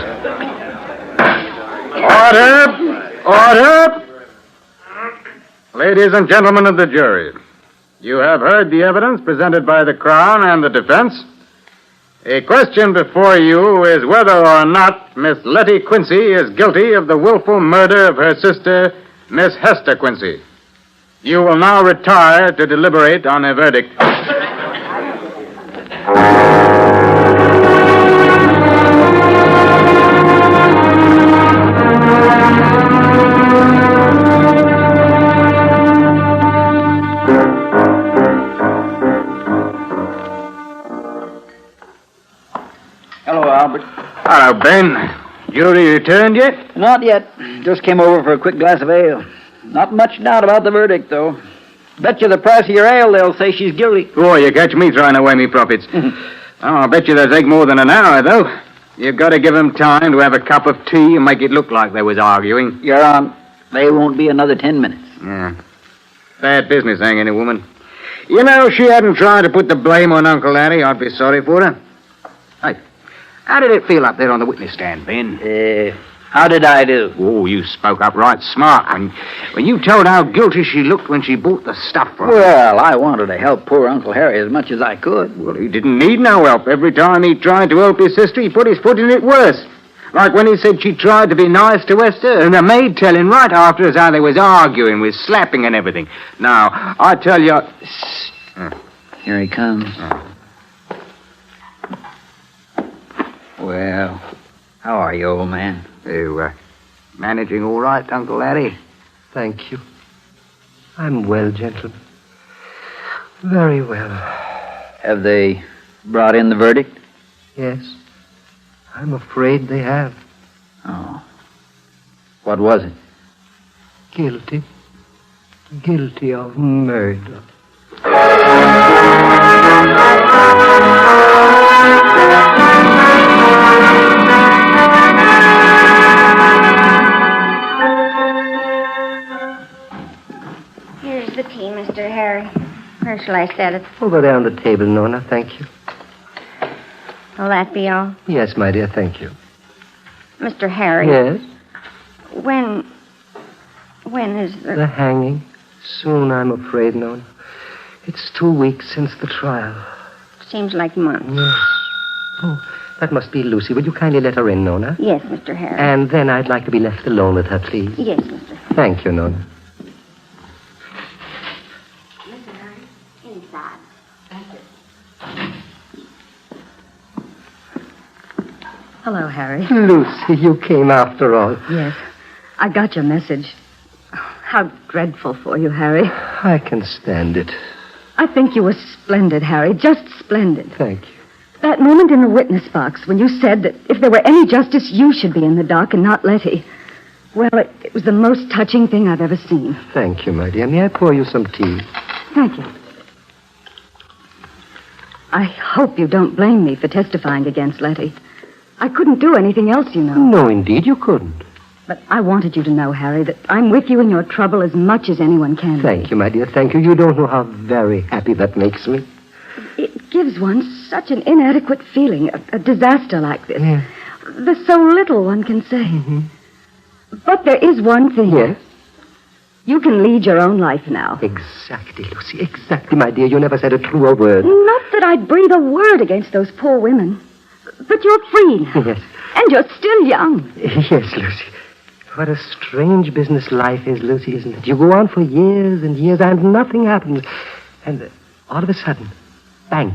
Order! Order! Ladies and gentlemen of the jury, you have heard the evidence presented by the Crown and the defense. A question before you is whether or not Miss Letty Quincy is guilty of the willful murder of her sister, Miss Hester Quincy. You will now retire to deliberate on a verdict. Hello, Albert. Hello, Ben. Jury returned yet? Not yet. Just came over for a quick glass of ale. Not much doubt about the verdict, though. Bet you the price of your ale, they'll say she's guilty. Oh, you catch me trying to weigh me profits. I'll bet you they'll take more than an hour, though. You've got to give them time to have a cup of tea and make it look like they was arguing. You're on. They won't be another 10 minutes. Yeah. Bad business hanging a woman. You know, she hadn't tried to put the blame on Uncle Harry. I'd be sorry for her. Hey, how did it feel up there on the witness stand, Ben? How did I do? Oh, you spoke up right smart when you told how guilty she looked when she bought the stuff from her. Well, I wanted to help poor Uncle Harry as much as I could. Well, he didn't need no help. Every time he tried to help his sister, he put his foot in it worse. Like when he said she tried to be nice to Esther, and the maid telling right after us how they was arguing with slapping and everything. Now, I tell you... Here he comes. Well, how are you, old man? You, managing all right, Uncle Harry? Thank you. I'm well, gentlemen. Very well. Have they brought in the verdict? Yes. I'm afraid they have. Oh. What was it? Guilty. Guilty of murder. Here's the tea, Mr. Harry. Where shall I set it? Over there on the table, Nona. Thank you. Will that be all? Yes, my dear, thank you. Mr. Harry? Yes? When is the... The hanging. Soon, I'm afraid, Nona. It's 2 weeks since the trial. Seems like months. Yes. Oh, that must be Lucy. Will you kindly let her in, Nona? Yes, Mr. Harry. And then I'd like to be left alone with her, please. Yes, Mr. Harry. Thank you, Nona. Mr. Harry, inside. Thank you. Hello, Harry. Lucy, you came after all. Yes. I got your message. How dreadful for you, Harry. I can stand it. I think you were splendid, Harry. Just splendid. Thank you. That moment in the witness box when you said that if there were any justice, you should be in the dock and not Letty. Well, it was the most touching thing I've ever seen. Thank you, my dear. May I pour you some tea? Thank you. I hope you don't blame me for testifying against Letty. I couldn't do anything else, you know. No, indeed, you couldn't. But I wanted you to know, Harry, that I'm with you in your trouble as much as anyone can. Thank you, my dear. Thank you. You don't know how very happy that makes me. It gives one such an inadequate feeling, a disaster like this. Yeah. There's so little one can say. Mm-hmm. But there is one thing. Yes? You can lead your own life now. Exactly, Lucy. Exactly, my dear. You never said a truer word. Not that I'd breathe a word against those poor women. But you're free now. Yes. And you're still young. Yes, Lucy. What a strange business life is, Lucy, isn't it? You go on for years and years and nothing happens. And all of a sudden, bang.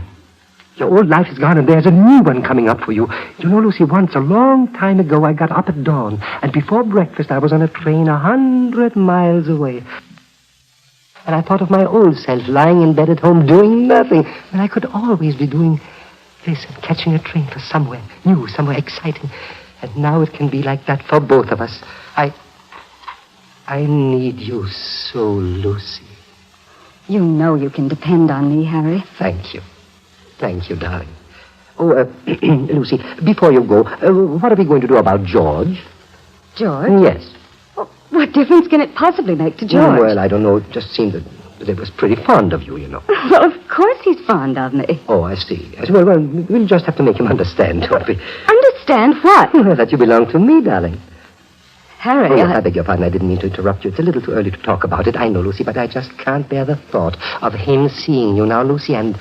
Your old life is gone and there's a new one coming up for you. You know, Lucy, once a long time ago, I got up at dawn. And before breakfast, I was on a train 100 miles away. And I thought of my old self lying in bed at home doing nothing. When I could always be doing this and catching a train for somewhere new, somewhere exciting. And now it can be like that for both of us. I I need you so, Lucy. You know you can depend on me, Harry. Thank you. Thank you, darling. Oh, Lucy, before you go, what are we going to do about George? George? Yes. What difference can it possibly make to George? Well, I don't know. It just seemed that it was pretty fond of you, you know. Well, of course he's fond of me. Oh, I see. Well, we'll just have to make him understand, don't we? Understand what? Well, that you belong to me, darling. Harry, Oh, yes, I beg your pardon. I didn't mean to interrupt you. It's a little too early to talk about it. I know, Lucy, but I just can't bear the thought of him seeing you now, Lucy, and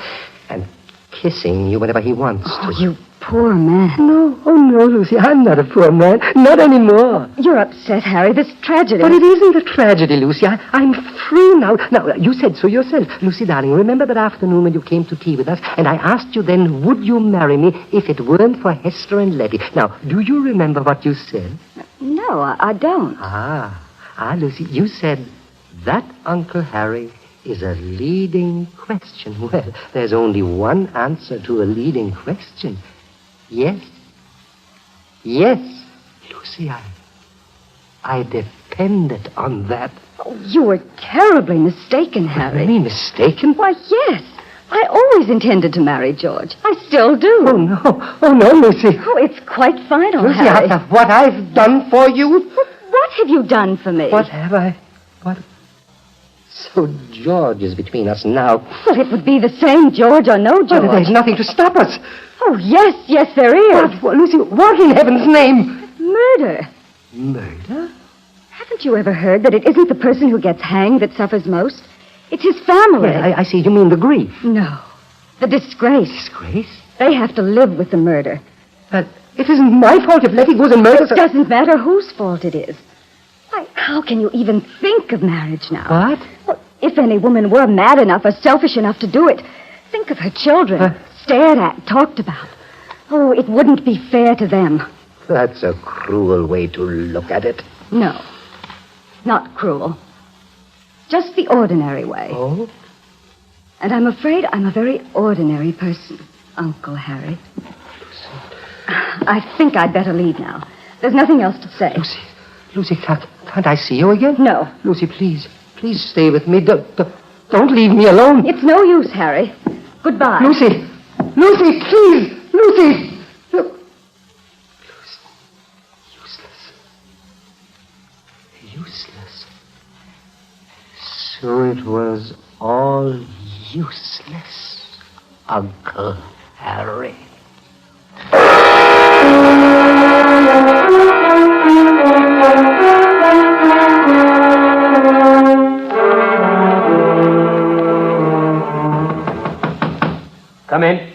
kissing you whenever he wants to. Oh, you poor man. No, Lucy, I'm not a poor man. Not anymore. You're upset, Harry. This tragedy. But it isn't a tragedy, Lucy. I'm free now. Now, you said so yourself. Lucy, darling, remember that afternoon when you came to tea with us, and I asked you then, would you marry me if it weren't for Hester and Letty? Now, do you remember what you said? No, I don't. Lucy, you said that Uncle Harry is a leading question. Well, there's only one answer to a leading question. Yes. Yes. Lucy, I depended on that. Oh, you were terribly mistaken, Harry. Really mistaken? Why, yes. I always intended to marry George. I still do. Oh, no, Lucy. Oh, it's quite final, Lucy, Harry. after what I've done for you. What have you done for me? What have I? What? So George is between us now. Well, it would be the same, George or no George. But there's nothing to stop us. Oh, yes, there is. Lucy, what in heaven's name? Murder. Murder? Haven't you ever heard that it isn't the person who gets hanged that suffers most? It's his family. Well, I see. You mean the grief? No. The disgrace. Disgrace? They have to live with the murder. But it isn't my fault if Letty goes and murders her. It doesn't matter whose fault it is. Why, how can you even think of marriage now? What? Well, if any woman were mad enough or selfish enough to do it, think of her children, stared at, talked about. Oh, it wouldn't be fair to them. That's a cruel way to look at it. No, not cruel. Just the ordinary way. Oh? And I'm afraid I'm a very ordinary person, Uncle Harry. I think I'd better leave now. There's nothing else to say. Lucy, can't I see you again? No. Lucy, please stay with me. Don't leave me alone. It's no use, Harry. Goodbye. Lucy, please. Lucy. Look. Useless. So it was all useless, Uncle Harry. Come in.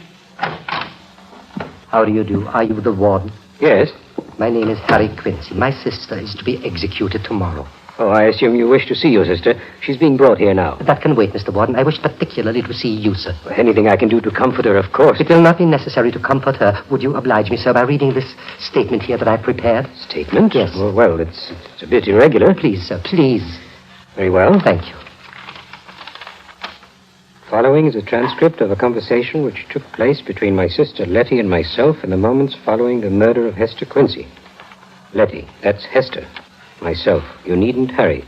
How do you do? Are you the warden? Yes. My name is Harry Quincy. My sister is to be executed tomorrow. Oh, I assume you wish to see your sister. She's being brought here now. That can wait, Mr. Warden. I wish particularly to see you, sir. Anything I can do to comfort her, of course. It will not be necessary to comfort her. Would you oblige me, sir, by reading this statement here that I prepared? Statement? Yes. Oh, well, it's a bit irregular. Please, sir, please. Very well. Thank you. Following is a transcript of a conversation which took place between my sister Letty and myself in the moments following the murder of Hester Quincy. Letty, that's Hester. Myself, you needn't hurry.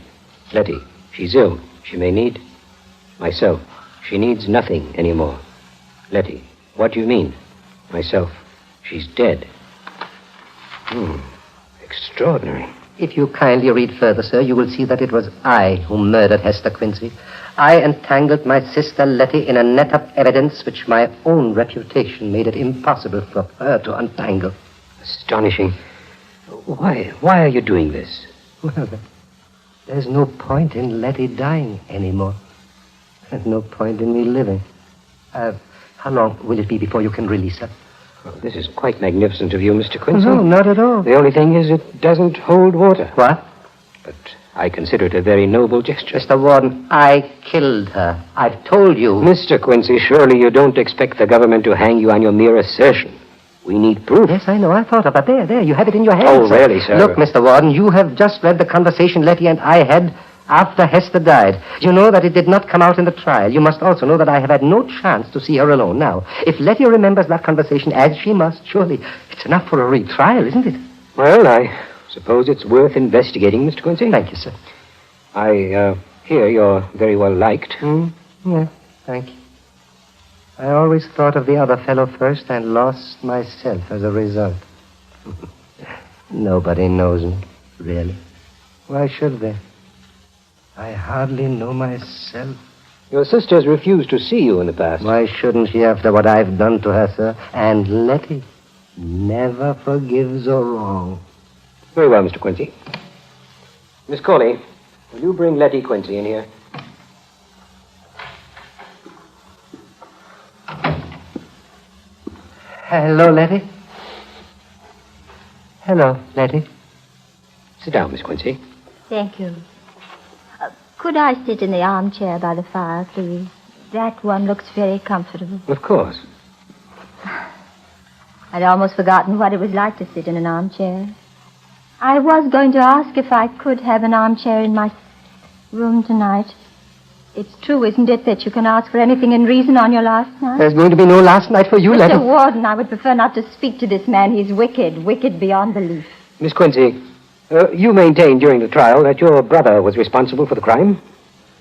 Letty, she's ill. She may need... Myself, she needs nothing anymore. Letty, what do you mean? Myself, she's dead. Extraordinary. If you kindly read further, sir, you will see that it was I who murdered Hester Quincy. I entangled my sister Letty in a net of evidence which my own reputation made it impossible for her to untangle. Astonishing. Why are you doing this? Well, there's no point in Letty dying anymore. And no point in me living. How long will it be before you can release her? Well, this is quite magnificent of you, Mr. Quincy. No, not at all. The only thing is it doesn't hold water. What? But I consider it a very noble gesture. Mr. Warden, I killed her. I've told you. Mr. Quincy, surely you don't expect the government to hang you on your mere assertion. We need proof. Yes, I know. I thought of it. There. You have it in your hands. Oh, really, sir? Look, Mr. Warden, you have just read the conversation Letty and I had after Hester died. You know that it did not come out in the trial. You must also know that I have had no chance to see her alone. Now, if Letty remembers that conversation as she must, surely it's enough for a retrial, isn't it? Well, I suppose it's worth investigating, Mr. Quincy. Thank you, sir. I hear you're very well liked. Yeah, thank you. I always thought of the other fellow first and lost myself as a result. Nobody knows me, really. Why should they? I hardly know myself. Your sister's refused to see you in the past. Why shouldn't she after what I've done to her, sir? And Letty never forgives a wrong. Very well, Mr. Quincy. Miss Corley, will you bring Letty Quincy in here? Hello, Letty. Hello, Letty. Sit down, Miss Quincy. Thank you. Could I sit in the armchair by the fire, please? That one looks very comfortable. Of course. I'd almost forgotten what it was like to sit in an armchair. I was going to ask if I could have an armchair in my room tonight. It's true, isn't it, that you can ask for anything in reason on your last night? There's going to be no last night for you, Letty. Mr. Warden, I would prefer not to speak to this man. He's wicked beyond belief. Miss Quincy, you maintained during the trial that your brother was responsible for the crime?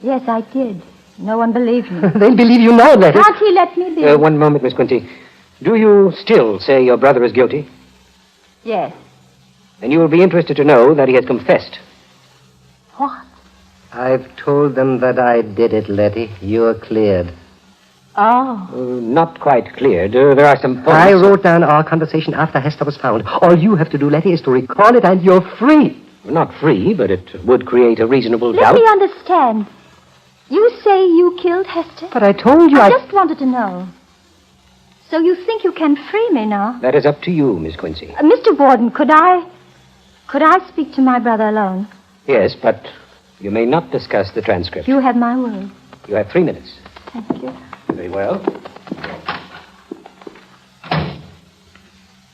Yes, I did. No one believed me. They'll believe you now, Letty. Can't he let me be? One moment, Miss Quincy. Do you still say your brother is guilty? Yes. Then you will be interested to know that he has confessed. What? I've told them that I did it, Letty. You're cleared. Oh. Not quite cleared. There are some points. I wrote down our conversation after Hester was found. All you have to do, Letty, is to recall it, and you're free. Not free, but it would create a reasonable doubt. Let me understand. You say you killed Hester? But I told you I just wanted to know. So you think you can free me now? That is up to you, Miss Quincy. Mr. Warden, could I speak to my brother alone? Yes, but you may not discuss the transcript. You have my word. You have 3 minutes. Thank you. Very well.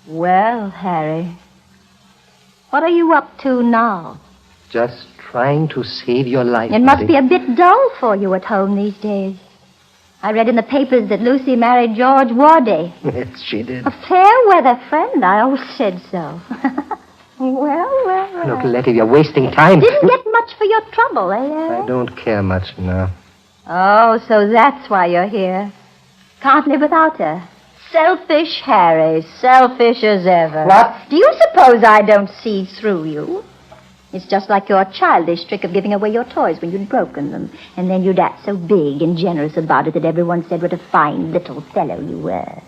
Well, Harry, what are you up to now? Just trying to save your life. It must be a bit dull for you at home these days. I read in the papers that Lucy married George Warday. Yes, she did. A fair-weather friend. I always said so. Well. Look, Letty, you're wasting time. Didn't get much for your trouble, eh? I don't care much now. Oh, so that's why you're here. Can't live without her. Selfish Harry, selfish as ever. What? Do you suppose I don't see through you? It's just like your childish trick of giving away your toys when you'd broken them. And then you'd act so big and generous about it that everyone said what a fine little fellow you were.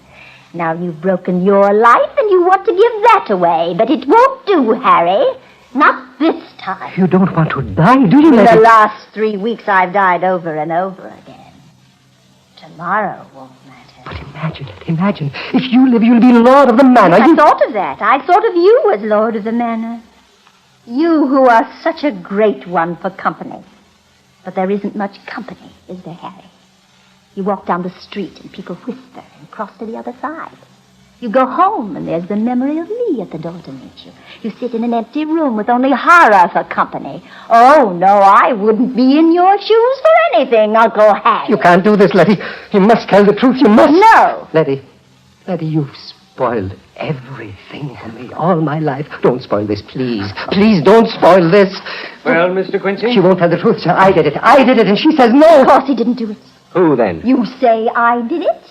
Now you've broken your life and you want to give that away. But it won't do, Harry. Not this time. You don't want to die, do you, In Letty? the last 3 weeks, I've died over and over again. Tomorrow won't matter. But imagine. If you live, you'll be Lord of the Manor. I thought of that. I thought of you as Lord of the Manor. You who are such a great one for company. But there isn't much company, is there, Harry? You walk down the street and people whisper and cross to the other side. You go home and there's the memory of me at the door to meet you. You sit in an empty room with only horror for company. Oh, no, I wouldn't be in your shoes for anything, Uncle Harry. You can't do this, Letty. You must tell the truth. You must. No. Letty, you've spoiled everything for me all my life. Don't spoil this, please. Please don't spoil this. Well, Mr. Quincy? She won't tell the truth, sir. I did it, and she says no. Of course he didn't do it. Who, then? You say I did it?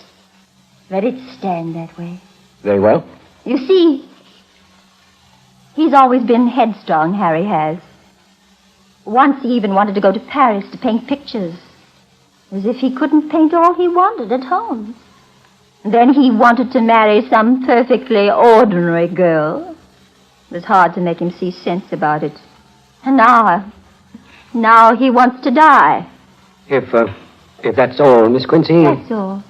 Let it stand that way. Very well. You see, he's always been headstrong, Harry has. Once he even wanted to go to Paris to paint pictures, as if he couldn't paint all he wanted at home. Then he wanted to marry some perfectly ordinary girl. It was hard to make him see sense about it. And now he wants to die. If that's all, Miss Quincy. That's all.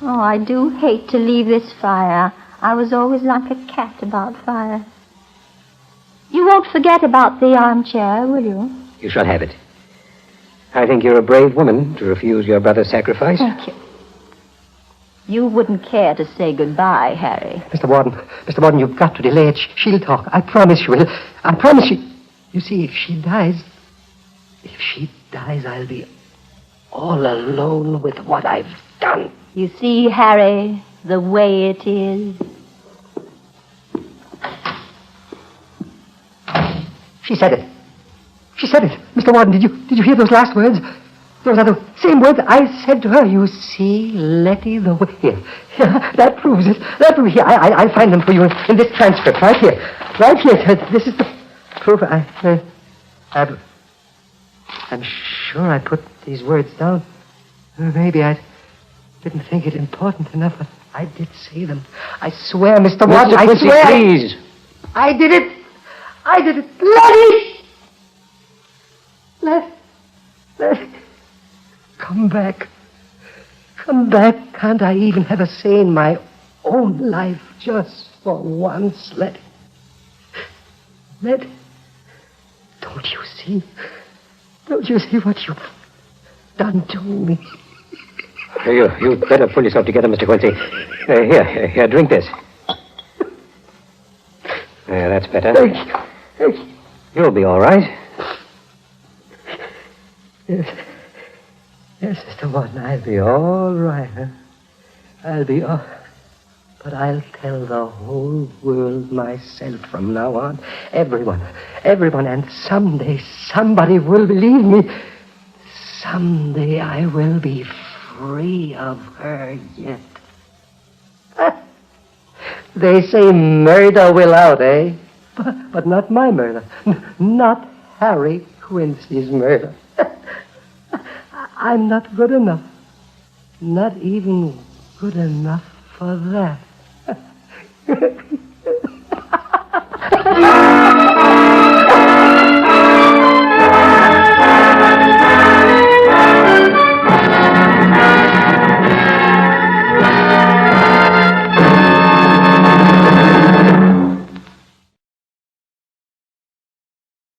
Oh, I do hate to leave this fire. I was always like a cat about fire. You won't forget about the armchair, will you? You shall have it. I think you're a brave woman to refuse your brother's sacrifice. Thank you. You wouldn't care to say goodbye, Harry. Mr. Warden, you've got to delay it. She'll talk. I promise she will. I promise she... You see, if she dies, I'll be all alone with what I've done. You see, Harry, the way it is. She said it. said it. Mr. Warden, did you hear those last words? Those are the same words I said to her. You see, Letty, the way... Here, that proves it. That proves... Here, I'll find them for you in this transcript, right here. Right here. This is the proof. I'm sure I put these words down. Maybe I didn't think it important enough, but I did say them. I swear, Mr. Warden, I Quincy, swear... please. I did it. Letty! Letty! Come back. Come back. Can't I even have a say in my own life just for once, Letty? Letty, don't you see? Don't you see what you've done to me? You better pull yourself together, Mr. Quincy. Here, drink this. That's better. Thank you. You'll be all right. Yes, Mr. Warden, I'll be all right, huh? I'll be all... But I'll tell the whole world myself from now on. Everyone, and someday somebody will believe me. Someday I will be free of her yet. They say murder will out, eh? But not my murder. Not Harry Quincy's murder. I'm not good enough. Not even good enough for that.